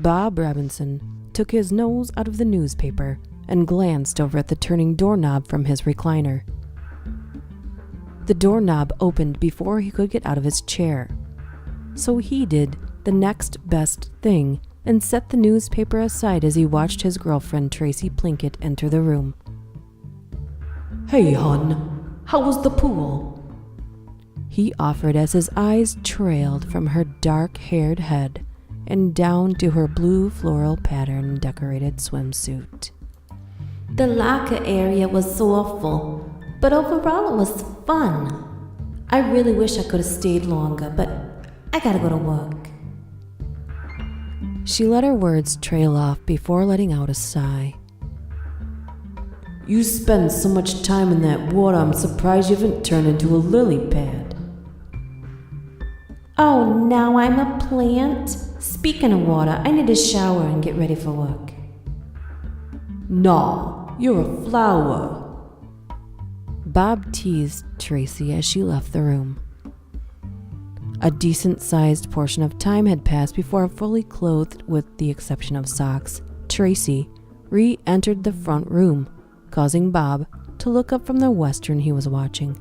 Bob Robinson took his nose out of the newspaper and glanced over at the turning doorknob from his recliner. The doorknob opened before he could get out of his chair, so he did the next best thing and set the newspaper aside as he watched his girlfriend Tracy Plinkett enter the room. "Hey, hon, how was the pool?" he offered as his eyes trailed from her dark-haired head and down to her blue floral pattern decorated swimsuit. The locker area was so awful, but overall it was fun. I really wish I could have stayed longer, but I gotta go to work. She let her words trail off before letting out a sigh. "You spend so much time in that water, I'm surprised you haven't turned into a lily pad." Oh, now I'm a plant? Speaking of water, I need a shower and get ready for work. "Nah, you're a flower," Bob teased Tracy as she left the room. A decent-sized portion of time had passed before, fully clothed with the exception of socks, Tracy re-entered the front room, causing Bob to look up from the western he was watching.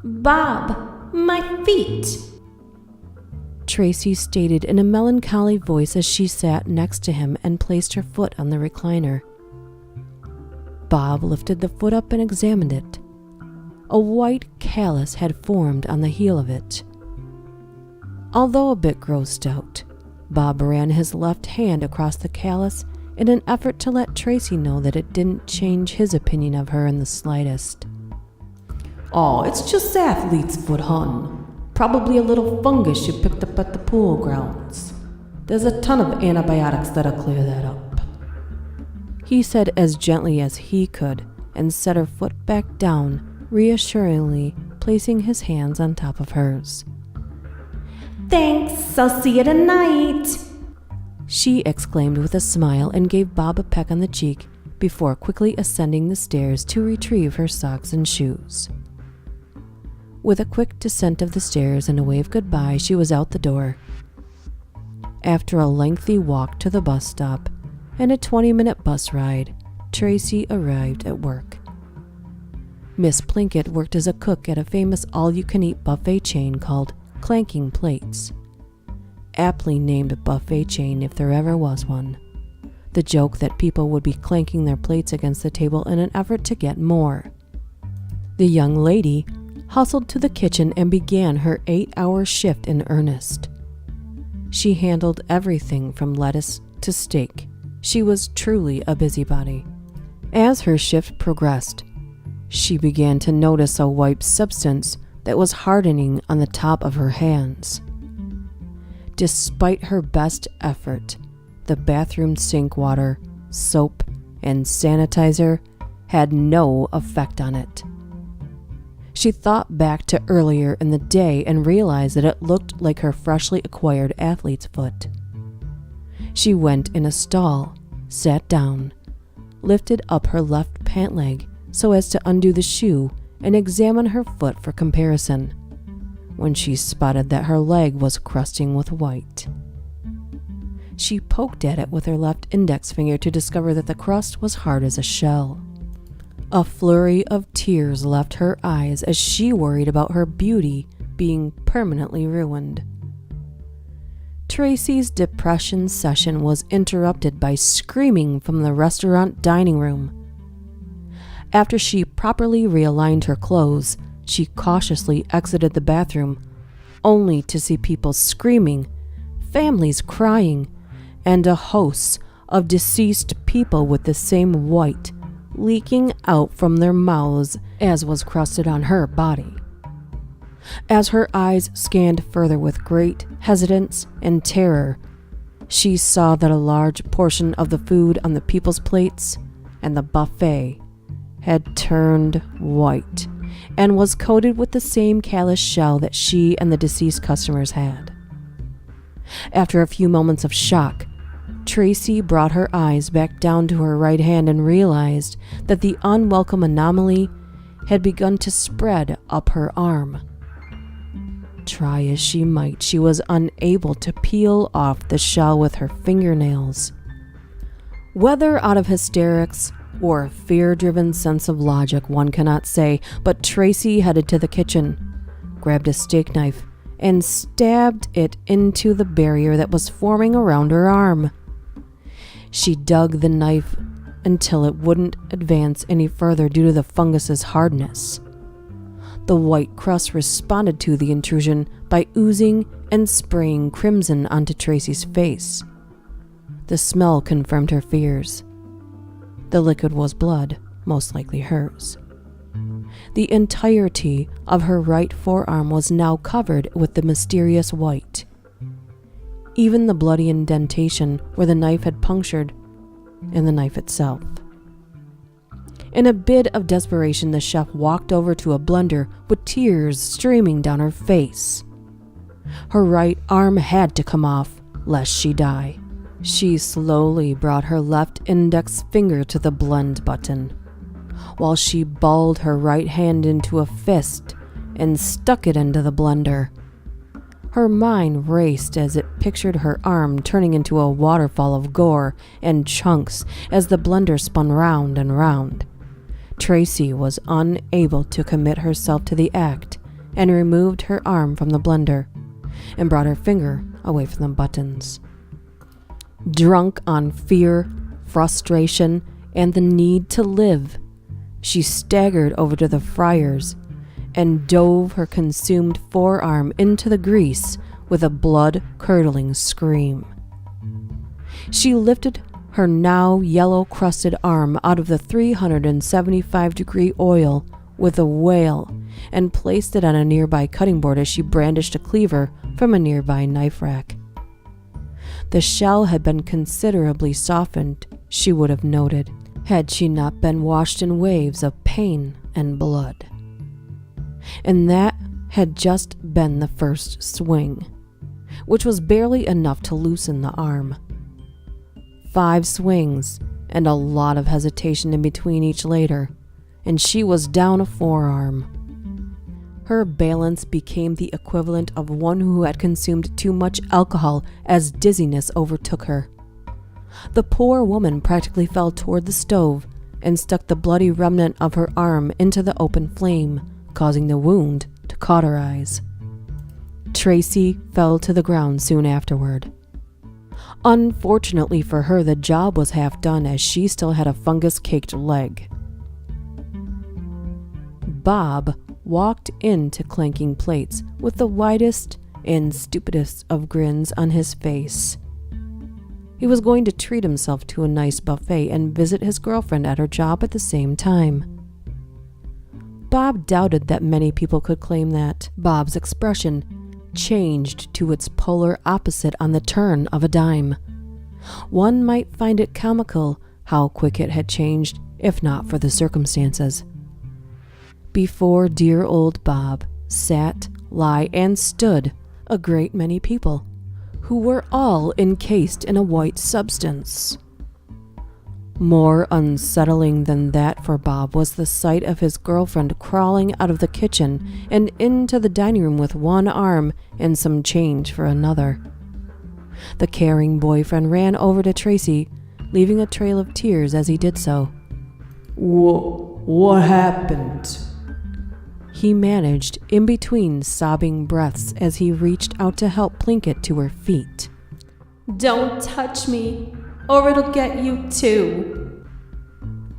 "Bob, my feet!" Tracy stated in a melancholy voice as she sat next to him and placed her foot on the recliner. Bob lifted the foot up and examined it. A white callus had formed on the heel of it. Although a bit grossed out, Bob ran his left hand across the callus in an effort to let Tracy know that it didn't change his opinion of her in the slightest. "Oh, it's just athlete's foot, hon. Probably a little fungus you picked up at the pool grounds. There's a ton of antibiotics that'll clear that up," he said as gently as he could and set her foot back down, reassuringly placing his hands on top of hers. "Thanks, I'll see you tonight," she exclaimed with a smile and gave Bob a peck on the cheek before quickly ascending the stairs to retrieve her socks and shoes. With a quick descent of the stairs and a wave goodbye, she was out the door. After a lengthy walk to the bus stop and a 20-minute bus ride, Tracy arrived at work. Miss Plinkett worked as a cook at a famous all-you-can-eat buffet chain called Clanking Plates. Aptly named buffet chain if there ever was one. The joke that people would be clanking their plates against the table in an effort to get more. The young lady hustled to the kitchen and began her 8-hour shift in earnest. She handled everything from lettuce to steak. She was truly a busybody. As her shift progressed, she began to notice a white substance that was hardening on the top of her hands. Despite her best effort, the bathroom sink water, soap, and sanitizer had no effect on it. She thought back to earlier in the day and realized that it looked like her freshly acquired athlete's foot. She went in a stall, sat down, lifted up her left pant leg so as to undo the shoe and examine her foot for comparison, when she spotted that her leg was crusting with white. She poked at it with her left index finger to discover that the crust was hard as a shell. A flurry of tears left her eyes as she worried about her beauty being permanently ruined. Tracy's depression session was interrupted by screaming from the restaurant dining room. After she properly realigned her clothes, she cautiously exited the bathroom, only to see people screaming, families crying, and a host of deceased people with the same white leaking out from their mouths as was crusted on her body. As her eyes scanned further with great hesitance and terror, she saw that a large portion of the food on the people's plates and the buffet had turned white and was coated with the same callous shell that she and the deceased customers had. After a few moments of shock, Tracy brought her eyes back down to her right hand and realized that the unwelcome anomaly had begun to spread up her arm. try as she might, she was unable to peel off the shell with her fingernails. Whether out of hysterics or a fear-driven sense of logic, one cannot say, but Tracy headed to the kitchen, grabbed a steak knife, and stabbed it into the barrier that was forming around her arm. She dug the knife until it wouldn't advance any further due to the fungus's hardness. The white crust responded to the intrusion by oozing and spraying crimson onto Tracy's face. The smell confirmed her fears. The liquid was blood, most likely hers. The entirety of her right forearm was now covered with the mysterious white. Even the bloody indentation where the knife had punctured in the knife itself. In a bid of desperation, the chef walked over to a blender with tears streaming down her face. Her right arm had to come off, lest she die. She slowly brought her left index finger to the blend button, while she balled her right hand into a fist and stuck it into the blender. Her mind raced as it pictured her arm turning into a waterfall of gore and chunks as the blender spun round and round. Tracy was unable to commit herself to the act and removed her arm from the blender and brought her finger away from the buttons. Drunk on fear, frustration, and the need to live, she staggered over to the fryers and dove her consumed forearm into the grease with a blood-curdling scream. She lifted her now yellow-crusted arm out of the 375-degree oil with a wail and placed it on a nearby cutting board as she brandished a cleaver from a nearby knife rack. The shell had been considerably softened, she would have noted, had she not been washed in waves of pain and blood. And that had just been the first swing, which was barely enough to loosen the arm. 5 swings and a lot of hesitation in between each later, and she was down a forearm. Her balance became the equivalent of one who had consumed too much alcohol as dizziness overtook her. The poor woman practically fell toward the stove and stuck the bloody remnant of her arm into the open flame, causing the wound to cauterize. Tracy fell to the ground soon afterward. Unfortunately for her, the job was half done as she still had a fungus-caked leg. Bob walked into clanking plates with the widest and stupidest of grins on his face. He was going to treat himself to a nice buffet and visit his girlfriend at her job at the same time. Bob doubted that many people could claim that. Bob's expression changed to its polar opposite on the turn of a dime. One might find it comical how quick it had changed, if not for the circumstances. Before dear old Bob sat, lay, and stood a great many people, who were all encased in a white substance. More unsettling than that for Bob was the sight of his girlfriend crawling out of the kitchen and into the dining room with one arm and some change for another. The caring boyfriend ran over to Tracy, leaving a trail of tears as he did so. What happened? He managed in between sobbing breaths as he reached out to help Plinkett to her feet. Don't touch me, or it'll get you too,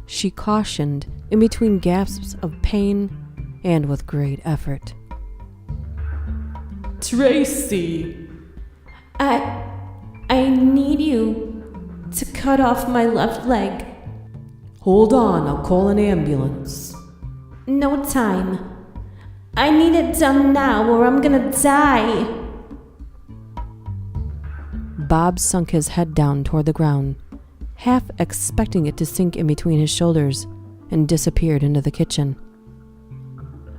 she cautioned in between gasps of pain and with great effort. Tracy! I need you to cut off my left leg. Hold on, I'll call an ambulance. No time. I need it done now or I'm gonna die. Bob sunk his head down toward the ground, half expecting it to sink in between his shoulders, and disappeared into the kitchen.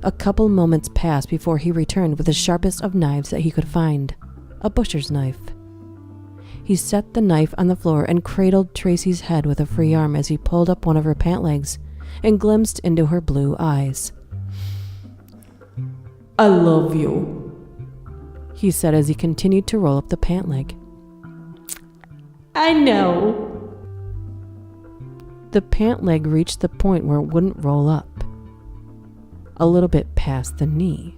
A couple moments passed before he returned with the sharpest of knives that he could find, a butcher's knife. He set the knife on the floor and cradled Tracy's head with a free arm as he pulled up one of her pant legs and glimpsed into her blue eyes. I love you. he said as he continued to roll up the pant leg. I know. The pant leg reached the point where it wouldn't roll up, a little bit past the knee,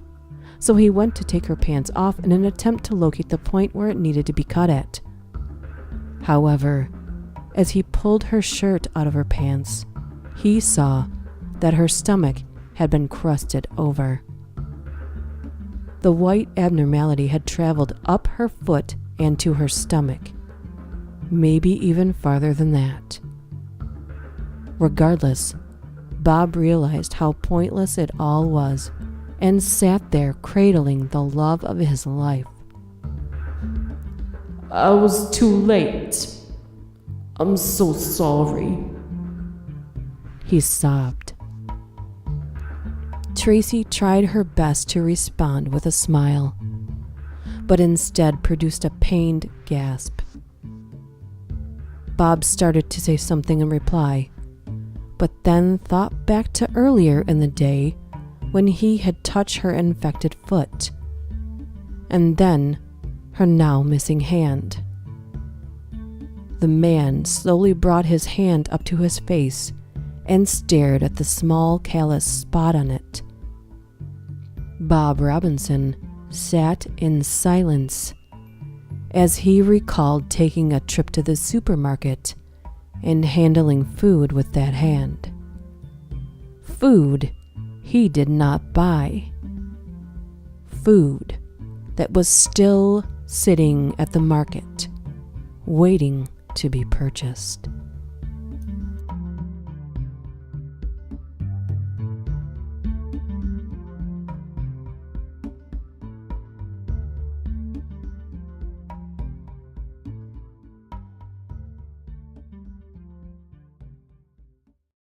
so he went to take her pants off in an attempt to locate the point where it needed to be cut at. However, as he pulled her shirt out of her pants, he saw that her stomach had been crusted over. The white abnormality had traveled up her foot and to her stomach, maybe even farther than that. Regardless, Bob realized how pointless it all was and sat there cradling the love of his life. I was too late. I'm so sorry. He sobbed. Tracy tried her best to respond with a smile, but instead produced a pained gasp. Bob started to say something in reply, but then thought back to earlier in the day when he had touched her infected foot, and then her now missing hand. The man slowly brought his hand up to his face and stared at the small callous spot on it. Bob Robinson sat in silence as he recalled taking a trip to the supermarket and handling food with that hand. Food he did not buy. Food that was still sitting at the market, waiting to be purchased.